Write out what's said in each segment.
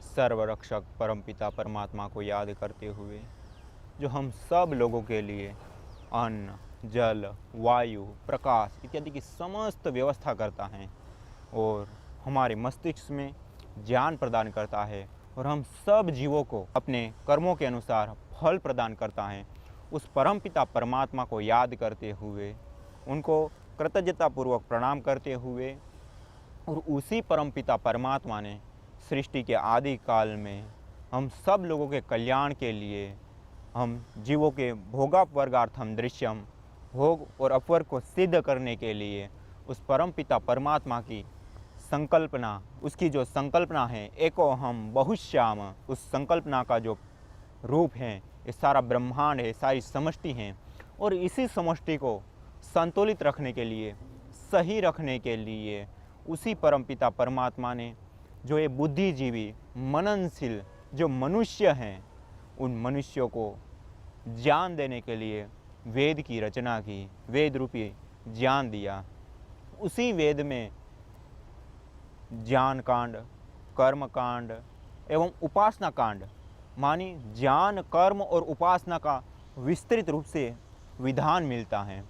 सर्वरक्षक परमपिता परमात्मा को याद करते हुए जो हम सब लोगों के लिए अन्न, जल, वायु, प्रकाश इत्यादि की समस्त व्यवस्था करता है और हमारे मस्तिष्क में ज्ञान प्रदान करता है और हम सब जीवों को अपने कर्मों के अनुसार फल प्रदान करता है, उस परमपिता परमात्मा को याद करते हुए, उनको कृतज्ञतापूर्वक प्रणाम करते हुए और उसी परमपिता परमात्मा ने सृष्टि के आदि काल में हम सब लोगों के कल्याण के लिए, हम जीवों के भोगापवर्गार्थम दृश्यम, भोग और अपवर्ग को सिद्ध करने के लिए उस परमपिता परमात्मा की संकल्पना, उसकी जो संकल्पना है एको हम बहुश्याम, उस संकल्पना का जो रूप है ये सारा ब्रह्मांड है, सारी समष्टि है। और इसी समष्टि को संतुलित रखने के लिए, सही रखने के लिए उसी परमपिता परमात्मा ने जो ये बुद्धिजीवी मननशील जो मनुष्य हैं उन मनुष्यों को ज्ञान देने के लिए वेद की रचना की, वेद रूपी ज्ञान दिया। उसी वेद में ज्ञान कांड, कर्म कांड एवं उपासना कांड मानी ज्ञान, कर्म और उपासना का विस्तृत रूप से विधान मिलता है।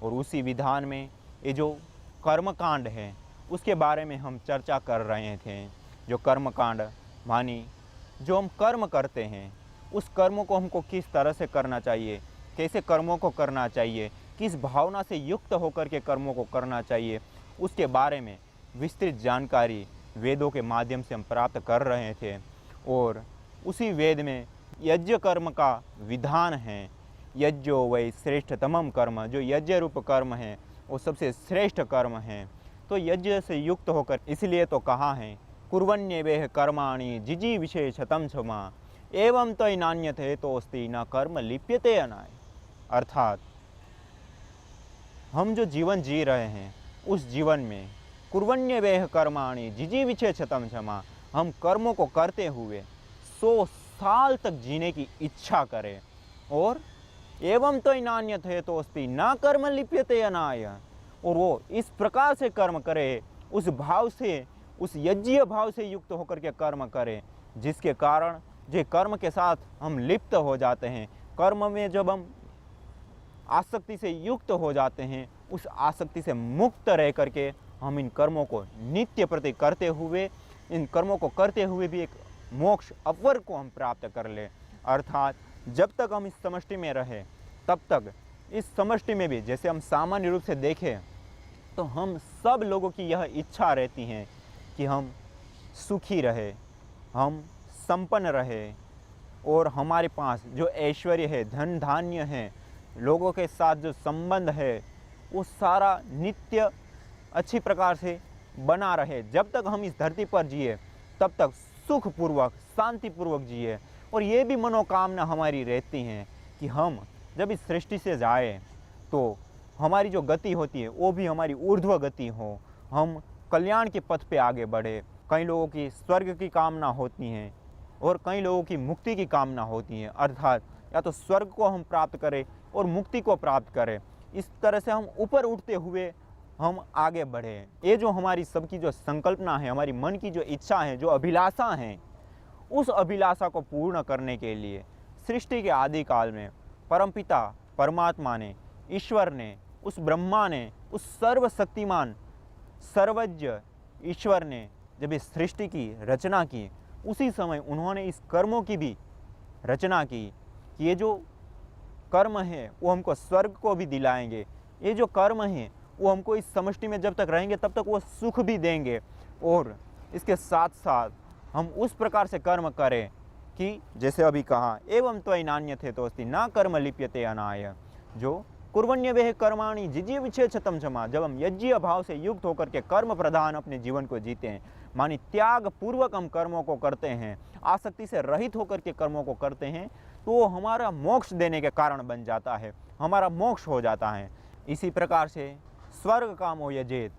और उसी विधान में ये जो कर्म कांड है उसके बारे में हम चर्चा कर रहे थे। जो कर्म कांड मानी जो हम कर्म करते हैं उस कर्मों को हमको किस तरह से करना चाहिए, कैसे कर्मों को करना चाहिए, किस भावना से युक्त होकर के कर्मों को करना चाहिए, उसके बारे में विस्तृत जानकारी वेदों के माध्यम से हम प्राप्त कर रहे थे। और उसी वेद में यज्ञ कर्म का विधान है। यज्ञो वै श्रेष्ठतमम कर्म, जो यज्ञ रूप कर्म है वो सबसे श्रेष्ठ कर्म है। तो यज्ञ से युक्त होकर इसलिए तो कहा है कुर्वन्येवेह कर्माणि जिजी विशेषतम क्षमा एवं तो नान्यते तोस्ति न कर्म लिप्यते अनाय। अर्थात हम जो जीवन जी रहे हैं उस जीवन में कुर्वन्यवेह कर्माणि जिजी विशेषतम क्षमा, हम कर्मों को करते हुए 100 साल तक जीने की इच्छा करें। और एवं तो नान्यते तोस्ति न कर्म लिप्यते अनाय, और वो इस प्रकार से कर्म करे, उस भाव से, उस यज्ञीय भाव से युक्त होकर के कर्म करें जिसके कारण जो कर्म के साथ हम लिप्त हो जाते हैं, कर्म में जब हम आसक्ति से युक्त हो जाते हैं, उस आसक्ति से मुक्त रह करके हम इन कर्मों को नित्य प्रति करते हुए, इन कर्मों को करते हुए भी एक मोक्ष अपवर्ग को हम प्राप्त कर ले। अर्थात जब तक हम इस समष्टि में रहें तब तक इस समष्टि में भी, जैसे हम सामान्य रूप से देखें तो हम सब लोगों की यह इच्छा रहती है कि हम सुखी रहे, हम संपन्न रहे और हमारे पास जो ऐश्वर्य है, धन धान्य है, लोगों के साथ जो संबंध है वो सारा नित्य अच्छी प्रकार से बना रहे। जब तक हम इस धरती पर जिए तब तक सुखपूर्वक, शांतिपूर्वक जिए। और ये भी मनोकामना हमारी रहती है कि हम जब इस सृष्टि से जाए तो हमारी जो गति होती है वो भी हमारी ऊर्ध्व गति हो, हम कल्याण के पथ पे आगे बढ़े। कई लोगों की स्वर्ग की कामना होती है और कई लोगों की मुक्ति की कामना होती है। अर्थात या तो स्वर्ग को हम प्राप्त करें और मुक्ति को प्राप्त करें। इस तरह से हम ऊपर उठते हुए हम आगे बढ़े। ये जो हमारी सबकी जो संकल्पना है, हमारी मन की जो इच्छा है, जो अभिलाषा है, उस अभिलाषा को पूर्ण करने के लिए सृष्टि के आदि काल में परमपिता परमात्मा ने, ईश्वर ने, उस ब्रह्मा ने, उस सर्वशक्तिमान सर्वज्ञ ईश्वर ने जब इस सृष्टि की रचना की, उसी समय उन्होंने इस कर्मों की भी रचना की कि ये जो कर्म है वो हमको स्वर्ग को भी दिलाएंगे, ये जो कर्म है वो हमको इस समष्टि में जब तक रहेंगे तब तक वो सुख भी देंगे। और इसके साथ साथ हम उस प्रकार से कर्म करें कि जैसे अभी कहा एवं तो नान्यते तोस्ति न कर्म लिप्यते अनाय, जो कुर्वन्यवेह कर्माणि जिजी विशेषतम क्षमा, जब हम यज्ञीय भाव से युक्त होकर के कर्म प्रधान अपने जीवन को जीते हैं, मानी त्याग पूर्वक हम कर्मों को करते हैं, आसक्ति से रहित होकर के कर्मों को करते हैं, तो वो हमारा मोक्ष देने के कारण बन जाता है, हमारा मोक्ष हो जाता है। इसी प्रकार से स्वर्ग कामो यजेत,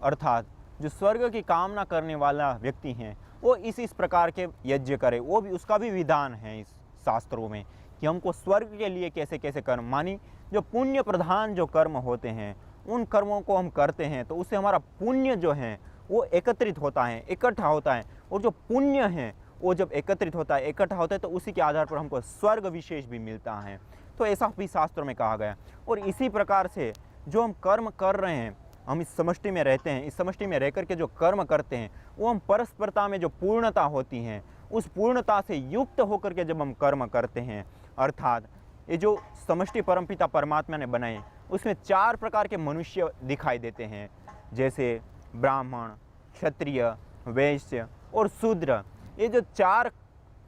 अर्थात जो स्वर्ग की कामना करने वाला व्यक्ति है वो इस प्रकार के यज्ञ करे। वो भी, उसका भी विधान है इस शास्त्रों में कि हमको स्वर्ग के लिए कैसे कैसे कर्म, मानी जो पुण्य प्रधान जो कर्म होते हैं उन कर्मों को हम करते हैं तो उससे हमारा पुण्य जो है वो एकत्रित होता है, इकट्ठा होता है, और जो पुण्य है वो जब एकत्रित होता है, इकट्ठा होता है, तो उसी के आधार पर हमको स्वर्ग विशेष भी मिलता है। तो ऐसा भी शास्त्रों में कहा गया। और इसी प्रकार से जो हम कर्म कर रहे हैं, हम इस समष्टि में रहते हैं, इस समष्टि में रह कर के जो कर्म करते हैं वो हम परस्परता में जो पूर्णता होती है उस पूर्णता से युक्त होकर के जब हम कर्म करते हैं, अर्थात ये जो समष्टि परमपिता परमात्मा ने बनाए उसमें 4 प्रकार के मनुष्य दिखाई देते हैं, जैसे ब्राह्मण, क्षत्रिय, वैश्य और शूद्र। ये जो 4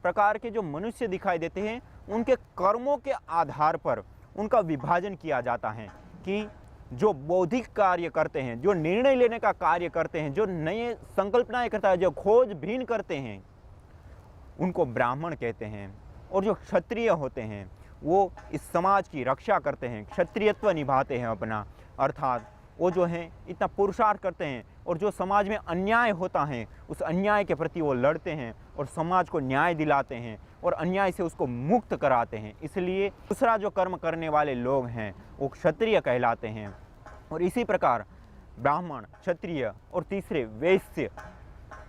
प्रकार के जो मनुष्य दिखाई देते हैं उनके कर्मों के आधार पर उनका विभाजन किया जाता है कि जो बौद्धिक कार्य करते हैं, जो निर्णय लेने का कार्य करते हैं, जो नए संकल्पनाएं करता है, जो खोजबीन करते हैं, उनको ब्राह्मण कहते हैं। और जो क्षत्रिय होते हैं वो इस समाज की रक्षा करते हैं, क्षत्रियत्व निभाते हैं अपना, अर्थात वो जो हैं इतना पुरुषार्थ करते हैं और जो समाज में अन्याय होता है उस अन्याय के प्रति वो लड़ते हैं और समाज को न्याय दिलाते हैं और अन्याय से उसको मुक्त कराते हैं। इसलिए दूसरा जो कर्म करने वाले लोग हैं वो क्षत्रिय कहलाते हैं। और इसी प्रकार ब्राह्मण, क्षत्रिय और तीसरे वैश्य,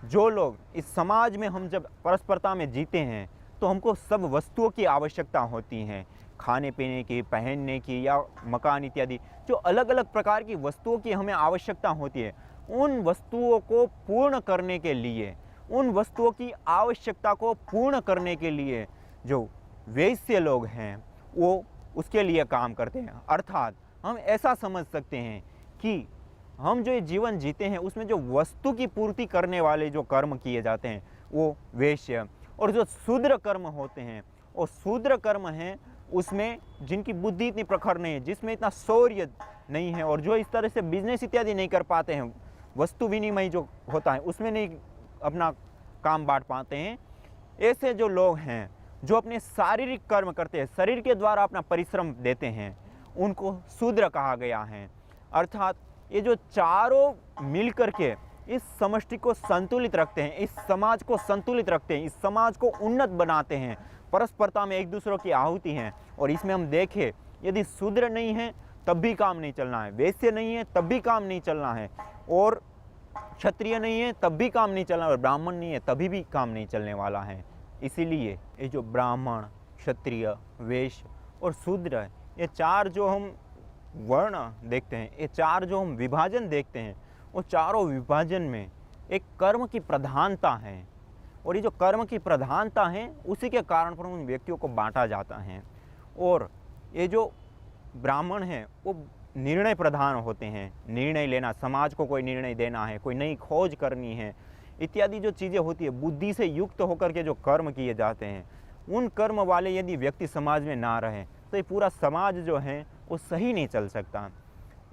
जो लोग इस समाज में हम जब परस्परता में जीते हैं तो हमको सब वस्तुओं की आवश्यकता होती है, खाने पीने की, पहनने की या मकान इत्यादि, जो अलग अलग प्रकार की वस्तुओं की हमें आवश्यकता होती है। उन वस्तुओं को पूर्ण करने के लिए, उन वस्तुओं की आवश्यकता को पूर्ण करने के लिए जो वैश्य लोग हैं वो उसके लिए काम करते हैं। अर्थात हम ऐसा समझ सकते हैं कि हम जो ये जीवन जीते हैं उसमें जो वस्तु की पूर्ति करने वाले जो कर्म किए जाते हैं वो वैश्य, और जो शूद्र कर्म होते हैं वो शूद्र कर्म हैं उसमें जिनकी बुद्धि इतनी प्रखर नहीं है, जिसमें इतना शौर्य नहीं है और जो इस तरह से बिजनेस इत्यादि नहीं कर पाते हैं, वस्तु विनिमय जो होता है उसमें नहीं अपना काम बांट पाते हैं, ऐसे जो लोग हैं जो अपने शारीरिक कर्म करते हैं, शरीर के द्वारा अपना परिश्रम देते हैं, उनको शूद्र कहा गया है। अर्थात ये जो चारों मिल करके इस समष्टि को संतुलित रखते हैं, इस समाज को संतुलित रखते हैं, इस समाज को उन्नत बनाते हैं, परस्परता में एक दूसरों की आहुति हैं। और इसमें हम देखें यदि शूद्र नहीं है तब भी काम नहीं चलना है, वैश्य नहीं है तब भी काम नहीं चलना है, और क्षत्रिय नहीं है तब भी काम नहीं चलना, और ब्राह्मण नहीं है तभी भी काम नहीं चलने वाला है। इसीलिए ये जो ब्राह्मण, क्षत्रिय, वैश्य और शूद्र है, ये 4 जो हम वर्ण देखते हैं, ये 4 जो हम विभाजन देखते हैं, वो चारों विभाजन में एक कर्म की प्रधानता है। और ये जो कर्म की प्रधानता है उसी के कारण पर उन व्यक्तियों को बांटा जाता है। और ये जो ब्राह्मण हैं वो निर्णय प्रधान होते हैं, निर्णय लेना, समाज को कोई निर्णय देना है, कोई नई खोज करनी है इत्यादि जो चीज़ें होती है, बुद्धि से युक्त होकर के जो कर्म किए जाते हैं, उन कर्म वाले यदि व्यक्ति समाज में ना रहे तो ये पूरा समाज जो है वो सही नहीं चल सकता।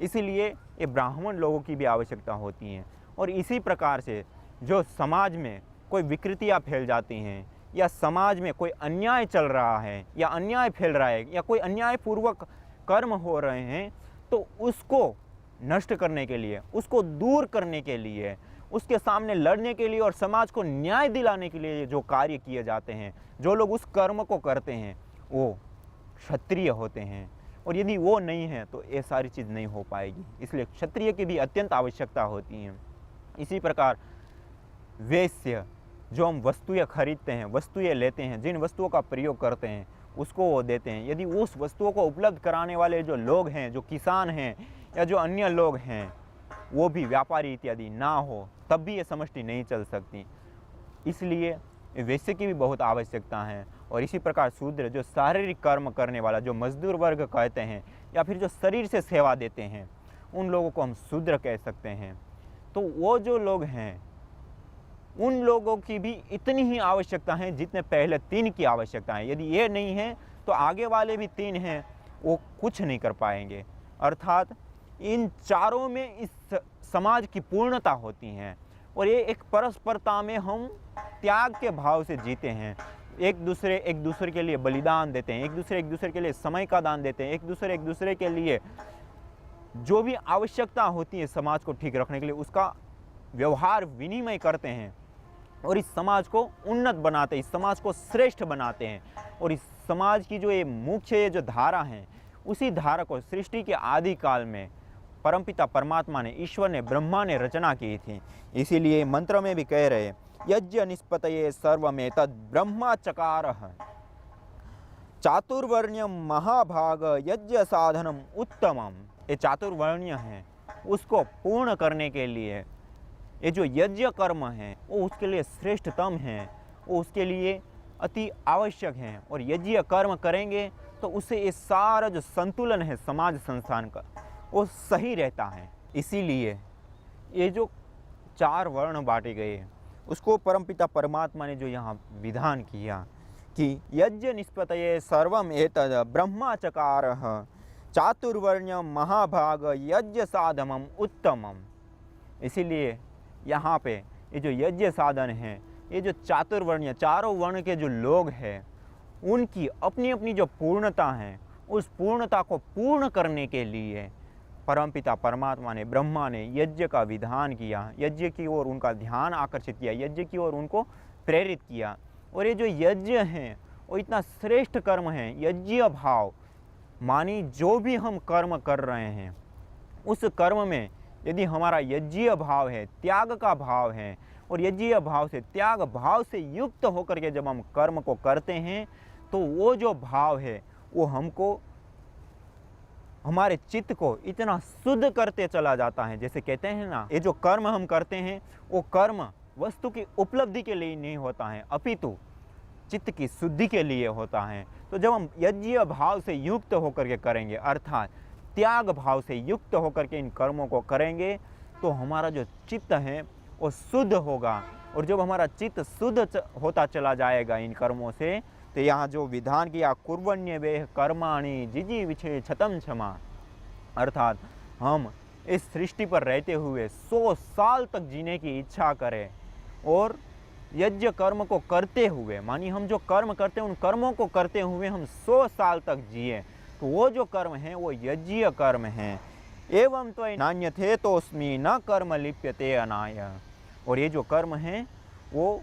इसीलिए ये ब्राह्मण लोगों की भी आवश्यकता होती है। और इसी प्रकार से जो समाज में कोई विकृतियाँ फैल जाती हैं या समाज में कोई अन्याय चल रहा है या अन्याय फैल रहा है या कोई अन्यायपूर्वक कर्म हो रहे हैं, तो उसको नष्ट करने के लिए, उसको दूर करने के लिए, उसके सामने लड़ने के लिए और समाज को न्याय दिलाने के लिए जो कार्य किए जाते हैं, जो लोग उस कर्म को करते हैं वो क्षत्रिय होते हैं। और यदि वो नहीं है तो ये सारी चीज़ नहीं हो पाएगी, इसलिए क्षत्रिय की भी अत्यंत आवश्यकता होती है। इसी प्रकार वैश्य, जो हम वस्तुएं खरीदते हैं, वस्तुएं लेते हैं, जिन वस्तुओं का प्रयोग करते हैं उसको वो देते हैं, यदि उस वस्तुओं को उपलब्ध कराने वाले जो लोग हैं, जो किसान हैं या जो अन्य लोग हैं, वो भी व्यापारी इत्यादि ना हो तब भी ये समष्टि नहीं चल सकती। इसलिए वैश्य की भी बहुत आवश्यकता है। और इसी प्रकार शूद्र, जो शारीरिक कर्म करने वाला, जो मजदूर वर्ग कहते हैं या फिर जो शरीर से सेवा देते हैं, उन लोगों को हम शूद्र कह सकते हैं। तो वो जो लोग हैं उन लोगों की भी इतनी ही आवश्यकता है जितने पहले 3 की आवश्यकता है। यदि ये नहीं है तो आगे वाले भी 3 हैं वो कुछ नहीं कर पाएंगे। अर्थात इन चारों में इस समाज की पूर्णता होती है। और ये एक परस्परता में हम त्याग के भाव से जीते हैं, एक दूसरे के लिए बलिदान देते हैं, एक दूसरे के लिए समय का दान देते हैं, एक दूसरे के लिए जो भी आवश्यकता होती है समाज को ठीक रखने के लिए उसका व्यवहार विनिमय करते हैं और इस समाज को उन्नत बनाते हैं, इस समाज को श्रेष्ठ बनाते हैं। और इस समाज की जो ये मुख्य जो धारा है, उसी धारा को सृष्टि के आदि काल में परमपिता परमात्मा ने, ईश्वर ने, ब्रह्मा ने रचना की थी। इसीलिए मंत्र में भी कह रहे यज्ञ निष्पतये सर्वमेतद् ब्रह्मा चकारः चातुर्वर्ण्यम महाभाग यज्ञ साधनम उत्तमम। ये चातुर्वर्ण्य है, उसको पूर्ण करने के लिए ये जो यज्ञ कर्म है वो उसके लिए श्रेष्ठतम है, वो उसके लिए अति आवश्यक है। और यज्ञ कर्म करेंगे तो उससे ये सारा जो संतुलन है समाज संस्थान का वो सही रहता है। इसीलिए ये जो 4 वर्ण बांटे गए उसको परमपिता परमात्मा ने जो यहाँ विधान किया कि यज्ञ निष्पतये सर्वम एतद् ब्रह्मा चकारः चातुर्वर्ण्यम महाभाग यज्ञ साधनम उत्तमम। इसीलिए यहाँ पे ये जो यज्ञ साधन है, ये जो चातुर्वर्ण्य, चारों वर्ण के जो लोग हैं, उनकी अपनी अपनी जो पूर्णता है, उस पूर्णता को पूर्ण करने के लिए परमपिता परमात्मा ने, ब्रह्मा ने यज्ञ का विधान किया, यज्ञ की ओर उनका ध्यान आकर्षित किया, यज्ञ की ओर उनको प्रेरित किया। और ये जो यज्ञ है वो इतना श्रेष्ठ कर्म है। यज्ञ भाव मानी जो भी हम कर्म कर रहे हैं उस कर्म में यदि हमारा यज्ञीय भाव है, त्याग का भाव है, और यज्ञीय भाव से, त्याग भाव से युक्त होकर के जब हम कर्म को करते हैं तो वो जो भाव है वो हमको, हमारे चित्त को इतना शुद्ध करते चला जाता है। जैसे कहते हैं ना, ये जो कर्म हम करते हैं वो कर्म वस्तु की उपलब्धि के लिए नहीं होता है, अपितु चित्त की शुद्धि के लिए होता है। तो जब हम यज्ञीय भाव से युक्त होकर के करेंगे, अर्थात त्याग भाव से युक्त होकर के इन कर्मों को करेंगे, तो हमारा जो चित्त है वो शुद्ध होगा। और जब हमारा चित्त शुद्ध होता चला जाएगा इन कर्मों से, तो यहाँ जो विधान किया कुर्वण्यवेह कर्माणि जिजीविषे क्षतं क्षमा, अर्थात हम इस सृष्टि पर रहते हुए 100 साल तक जीने की इच्छा करें और यज्ञ कर्म को करते हुए, मानी हम जो कर्म करते हैं उन कर्मों को करते हुए हम 100 साल तक जिए, तो वो जो कर्म है वो यज्ञीय कर्म है। एवं तो नान्यथे तोस्मि न कर्म लिप्यते अनाय। और ये जो कर्म है वो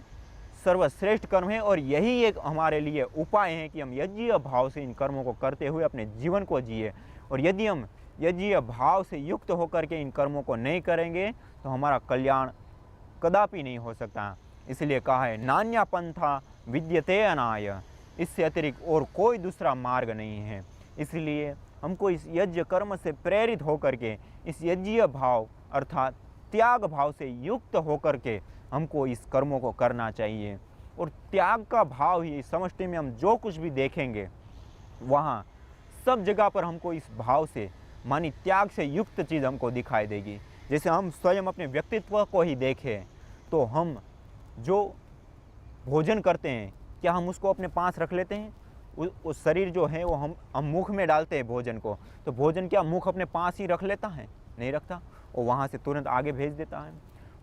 सर्वश्रेष्ठ कर्म है, और यही एक हमारे लिए उपाय है कि हम यज्ञीय भाव से इन कर्मों को करते हुए अपने जीवन को जिए। और यदि हम यज्ञीय भाव से युक्त होकर के इन कर्मों को नहीं करेंगे तो हमारा कल्याण कदापि नहीं हो सकता। इसलिए कहा है नान्या पंथा विद्यते अनाय, इससे अतिरिक्त और कोई दूसरा मार्ग नहीं है। इसलिए हमको इस यज्ञ कर्म से प्रेरित होकर के इस यज्ञीय भाव अर्थात त्याग भाव से युक्त होकर के हमको इस कर्मों को करना चाहिए। और त्याग का भाव ही समष्टि में हम जो कुछ भी देखेंगे वहाँ सब जगह पर हमको इस भाव से, मानी त्याग से युक्त चीज़ हमको दिखाई देगी। जैसे हम स्वयं अपने व्यक्तित्व को ही देखें तो हम जो भोजन करते हैं क्या हम उसको अपने पास रख लेते हैं? उस शरीर जो है वो हम मुख में डालते हैं भोजन को, तो भोजन क्या मुख अपने पास ही रख लेता है? नहीं रखता, वो वहाँ से तुरंत आगे भेज देता है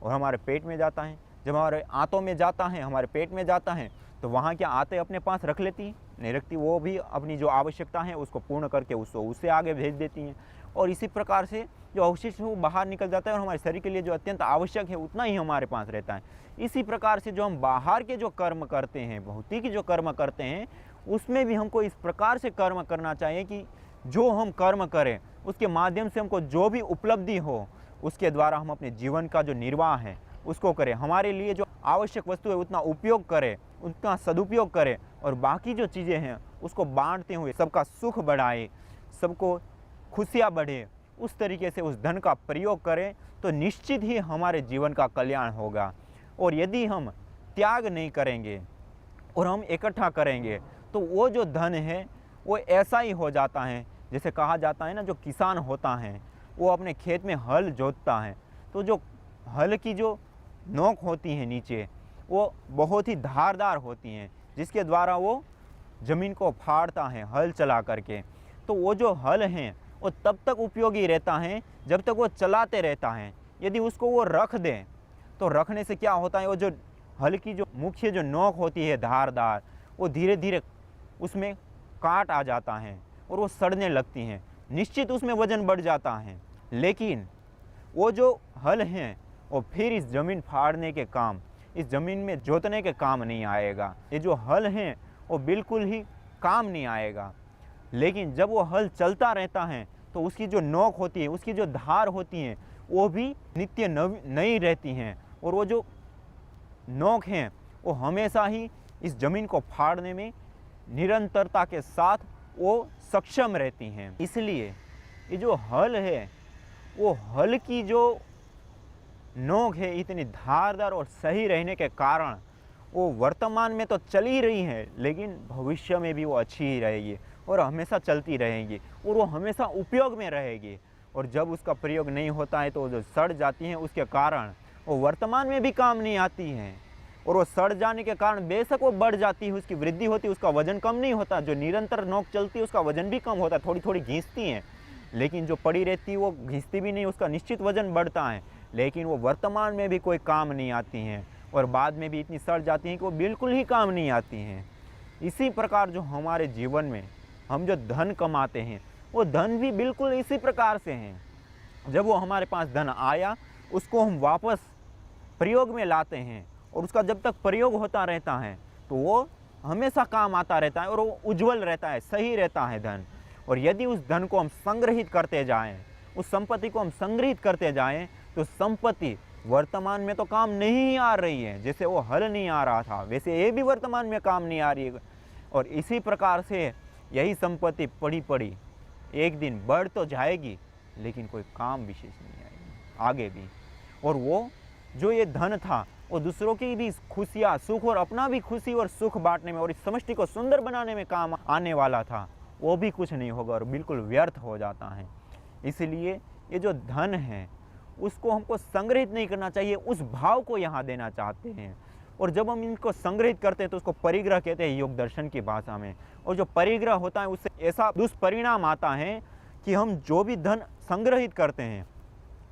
और हमारे पेट में जाता है। जब हमारे आंतों में जाता है, हमारे पेट में जाता है, तो वहाँ क्या आते अपने पास रख लेती? नहीं रखती, वो भी अपनी जो आवश्यकता है उसको पूर्ण करके उससे आगे भेज देती हैं। और इसी प्रकार से जो अवशिष्ट है वो बाहर निकल जाता है और हमारे शरीर के लिए जो अत्यंत आवश्यक है उतना ही हमारे पास रहता है। इसी प्रकार से जो हम बाहर के जो कर्म करते हैं, भौतिक जो कर्म करते हैं, उसमें भी हमको इस प्रकार से कर्म करना चाहिए कि जो हम कर्म करें उसके माध्यम से हमको जो भी उपलब्धि हो उसके द्वारा हम अपने जीवन का जो निर्वाह है उसको करें। हमारे लिए जो आवश्यक वस्तु है उतना उपयोग करें, उतना सदुपयोग करें, और बाकी जो चीज़ें हैं उसको बांटते हुए सबका सुख बढ़ाए, सबको खुशियाँ बढ़े, उस तरीके से उस धन का प्रयोग करें तो निश्चित ही हमारे जीवन का कल्याण होगा। और यदि हम त्याग नहीं करेंगे और हम इकट्ठा करेंगे तो वो जो धन है वो ऐसा ही हो जाता है, जैसे कहा जाता है ना, जो किसान होता है वो अपने खेत में हल जोतता है तो जो हल की जो नोक होती है नीचे वो बहुत ही धारदार होती हैं, जिसके द्वारा वो ज़मीन को फाड़ता है हल चला करके। तो वो जो हल हैं वो तब तक उपयोगी रहता है जब तक वो चलाते रहता है। यदि उसको वो रख दें तो रखने से क्या होता है, वो जो हल की जो मुख्य जो नोक होती है धारदार, वो धीरे धीरे उसमें काट आ जाता है और वो सड़ने लगती हैं, निश्चित उसमें वजन बढ़ जाता है। लेकिन वो जो हल हैं वो फिर इस ज़मीन फाड़ने के काम, इस ज़मीन में जोतने के काम नहीं आएगा। ये जो हल हैं वो बिल्कुल ही काम नहीं आएगा। लेकिन जब वो हल चलता रहता है तो तो उसकी जो नोक होती है, उसकी जो धार होती हैं, वो भी नित्य नई रहती हैं, और वो जो नोक हैं वो हमेशा ही इस ज़मीन को फाड़ने में निरंतरता के साथ वो सक्षम रहती हैं। इसलिए ये जो हल है, वो हल की जो नोक है इतनी धारदार और सही रहने के कारण वो वर्तमान में तो चल ही रही है, लेकिन भविष्य में भी वो अच्छी ही रहेगी और हमेशा चलती रहेंगी और वो हमेशा उपयोग में रहेगी। और जब उसका प्रयोग नहीं होता है तो जो सड़ जाती हैं, उसके कारण वो वर्तमान में भी काम नहीं आती हैं, और वो सड़ जाने के कारण बेशक वो बढ़ जाती है, उसकी वृद्धि होती है, उसका वजन कम नहीं होता। जो निरंतर नोक चलती है उसका वजन भी कम होता है, थोड़ी थोड़ी घिसती हैं, लेकिन जो पड़ी रहती है वो घिसती भी नहीं, उसका निश्चित वजन बढ़ता है, लेकिन वो वर्तमान में भी कोई काम नहीं आती हैं और बाद में भी इतनी सड़ जाती हैं कि वो बिल्कुल ही काम नहीं आती हैं। इसी प्रकार जो हमारे जीवन में हम जो धन कमाते हैं, वो धन भी बिल्कुल इसी प्रकार से हैं। जब वो हमारे पास धन आया, उसको हम वापस प्रयोग में लाते हैं, और उसका जब तक प्रयोग होता रहता है तो वो हमेशा काम आता रहता है और वो उज्जवल रहता है, सही रहता है धन। और यदि उस धन को हम संग्रहित करते जाएं, उस संपत्ति को हम संग्रहित करते जाएं, तो संपत्ति वर्तमान में तो काम नहीं आ रही है, जैसे वो हल नहीं आ रहा था वैसे ये भी वर्तमान में काम नहीं आ रही है। और इसी प्रकार से यही संपत्ति पड़ी पड़ी एक दिन बढ़ तो जाएगी, लेकिन कोई काम विशेष नहीं आएगी आगे भी। और वो जो ये धन था वो दूसरों की भी खुशियाँ, सुख और अपना भी खुशी और सुख बांटने में और इस समष्टि को सुंदर बनाने में काम आने वाला था, वो भी कुछ नहीं होगा और बिल्कुल व्यर्थ हो जाता है। इसलिए ये जो धन है उसको हमको संग्रहित नहीं करना चाहिए, उस भाव को यहाँ देना चाहते हैं। और जब हम इनको संग्रहित करते हैं तो उसको परिग्रह कहते हैं योग दर्शन की भाषा में। और जो परिग्रह होता है उससे ऐसा दुष्परिणाम आता है कि हम जो भी धन संग्रहित करते हैं,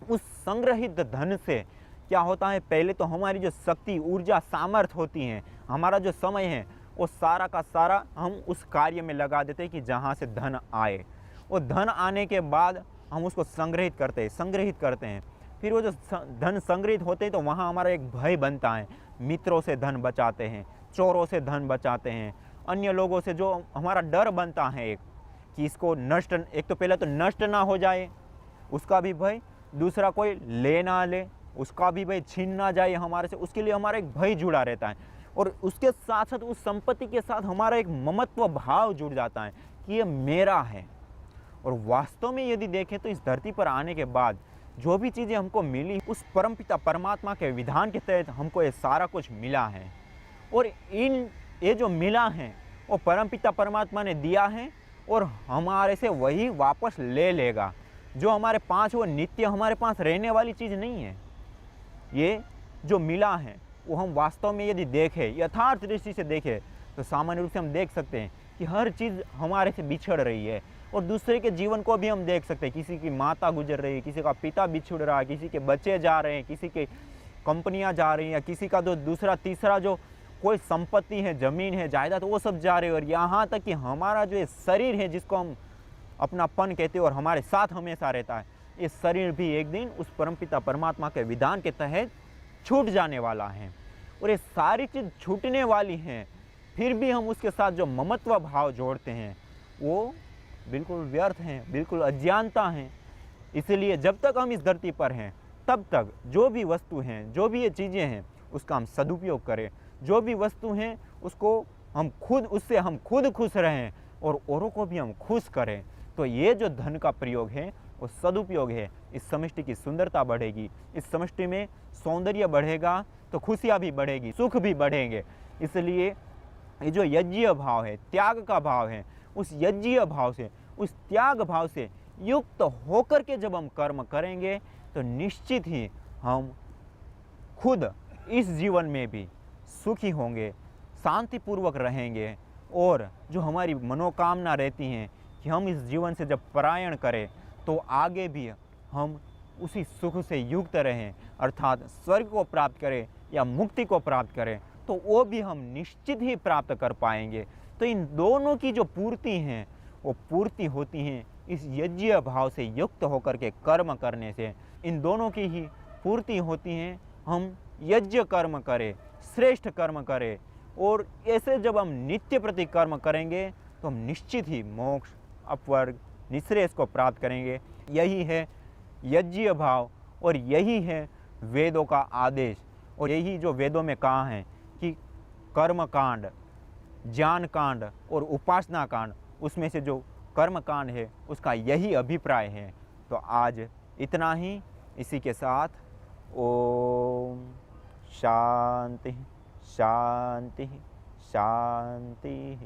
उस संग्रहित धन से क्या होता है, पहले तो हमारी जो शक्ति, ऊर्जा, सामर्थ्य होती है, हमारा जो समय है, वो सारा का सारा हम उस कार्य में लगा देते हैं कि जहाँ से धन आए। वो धन आने के बाद हम उसको संग्रहित करते हैं। फिर वो जो धन संग्रहित होते हैं तो वहाँ हमारा एक भय बनता है, मित्रों से धन बचाते हैं, चोरों से धन बचाते हैं, अन्य लोगों से जो हमारा डर बनता है एक कि इसको नष्ट, एक तो पहले तो नष्ट ना हो जाए उसका भी भय, दूसरा कोई ले ना ले उसका भी भय, छीन ना जाए हमारे से, उसके लिए हमारा एक भय जुड़ा रहता है। और उसके साथ साथ उस संपत्ति के साथ हमारा एक ममत्व भाव जुड़ जाता है कि ये मेरा है। और वास्तव में यदि देखें तो इस धरती पर आने के बाद जो भी चीज़ें हमको मिली, उस परमपिता परमात्मा के विधान के तहत हमको ये सारा कुछ मिला है। और ये जो मिला है वो परमपिता परमात्मा ने दिया है और हमारे से वही वापस ले लेगा। जो हमारे पास वो नित्य हमारे पास रहने वाली चीज़ नहीं है। ये जो मिला है वो हम वास्तव में यदि देखें, यथार्थ दृष्टि से देखें, तो सामान्य रूप से हम देख सकते हैं कि हर चीज़ हमारे से बिछड़ रही है। और दूसरे के जीवन को भी हम देख सकते हैं, किसी की माता गुजर रही है, किसी का पिता बिछुड़ रहा है, किसी के बच्चे जा रहे हैं, किसी के कंपनियां जा रही हैं, किसी का जो दूसरा तीसरा जो कोई संपत्ति है, ज़मीन है, जायदाद, वो सब जा रहे हैं। और यहाँ तक कि हमारा जो ये शरीर है जिसको हम अपनापन कहते हैं और हमारे साथ हमेशा रहता है, ये शरीर भी एक दिन उस परमपिता परमात्मा के विधान के तहत छूट जाने वाला है। और ये सारी चीज़ छूटने वाली हैं, फिर भी हम उसके साथ जो ममत्व भाव जोड़ते हैं वो बिल्कुल व्यर्थ हैं, बिल्कुल अज्ञानता हैं। इसलिए जब तक हम इस धरती पर हैं तब तक जो भी वस्तु हैं, जो भी ये चीज़ें हैं, उसका हम सदुपयोग करें। जो भी वस्तु हैं उसको उससे हम खुद खुश रहें और औरों को भी हम खुश करें। तो ये जो धन का प्रयोग है वो सदुपयोग है। इस समष्टि की सुंदरता बढ़ेगी, इस समष्टि में सौंदर्य बढ़ेगा तो खुशियाँ भी बढ़ेगी, सुख भी बढ़ेंगे। इसलिए ये जो यज्ञीय भाव है, त्याग का भाव है, उस यज्ञीय भाव से, उस त्याग भाव से युक्त होकर के जब हम कर्म करेंगे तो निश्चित ही हम खुद इस जीवन में भी सुखी होंगे, शांतिपूर्वक रहेंगे। और जो हमारी मनोकामना रहती हैं कि हम इस जीवन से जब पलायन करें तो आगे भी हम उसी सुख से युक्त रहें, अर्थात स्वर्ग को प्राप्त करें या मुक्ति को प्राप्त करें, तो वो भी हम निश्चित ही प्राप्त कर पाएंगे। तो इन दोनों की जो पूर्ति हैं वो पूर्ति होती हैं इस यज्ञीय भाव से युक्त होकर के कर्म करने से। इन दोनों की ही पूर्ति होती हैं। हम यज्ञ कर्म करें, श्रेष्ठ कर्म करें, और ऐसे जब हम नित्य प्रति कर्म करेंगे तो हम निश्चित ही मोक्ष, अपवर्ग, निःश्रेयस को प्राप्त करेंगे। यही है यज्ञीय भाव और यही है वेदों का आदेश। और यही जो वेदों में कहा है कि कर्म कांड, ज्ञान कांड और उपासना कांड, उसमें से जो कर्म कांड है उसका यही अभिप्राय है। तो आज इतना ही। इसी के साथ ओम शांति शांति शांति।